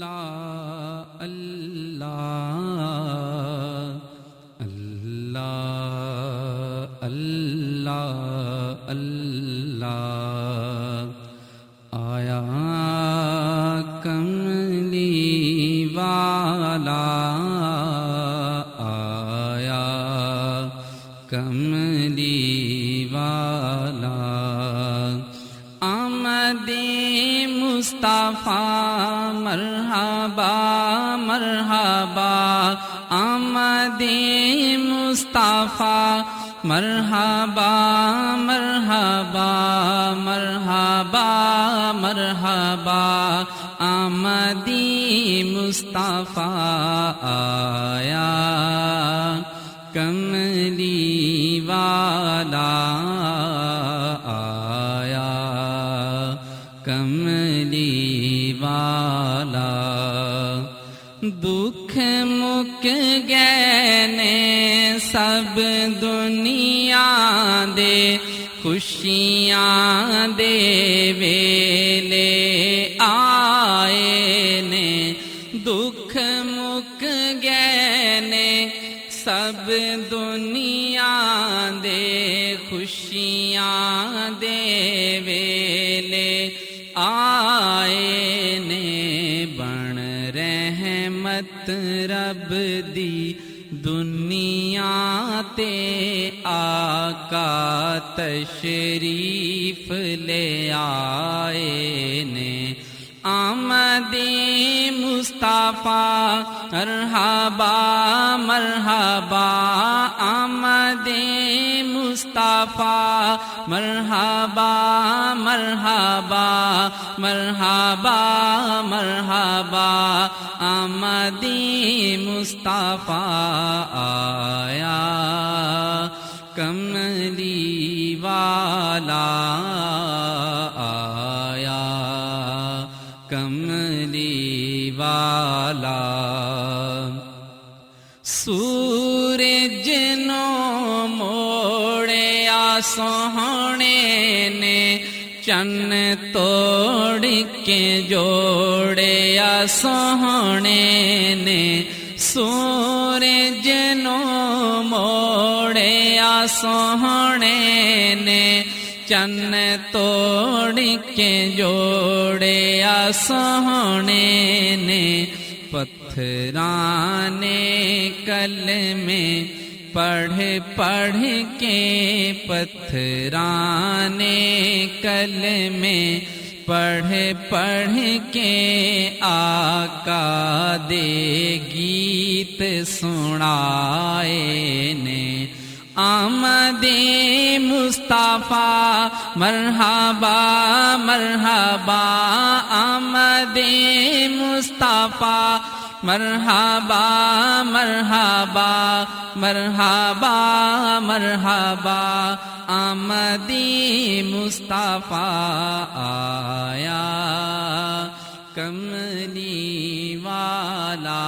اللہ اللہ اللہ اللہ آیا کملی والا آیا کملی والا آمد مصطفیٰ مرحبا مرحبا آمد مصطفیٰ مرحبا مرحبا مرحبا مرحبا آمد مصطفیٰ آیا کملی والا آیا کملی والا دکھ مک گئے نے سب دنیا دے خوشیاں دے ویلے آئے نے دکھ مک گئے نے سب دنیا دے خوشیاں دے ویلے آئے نے بن رحمت رب دی دنیا تے آقا تشریف لے آئے نے آمد مصطفیٰ مرحبا مرحبا آمد مصطفیٰ مرحبا مرحبا مرحبا مرحبا آمد مصطفیٰ آیا کملی والا آیا کملی والا سورج نو موڑیا سوہنے نے چن توڑ کے جوڑیا سوہنے نے سورج نو موڑیا سوہنے نے چن توڑ کے جوڑیا سوہنے نے پتھرانے کلمے پڑھ پڑھ کے پتھرانے کلمے پڑھ پڑھ کے آقا دے گیت سنائے نے آمد مصطفیٰ مرحبا مرحبا آمد مصطفیٰ مرحبا مرحبا مرحبا مرحبا آمد مصطفیٰ آیا کملی والا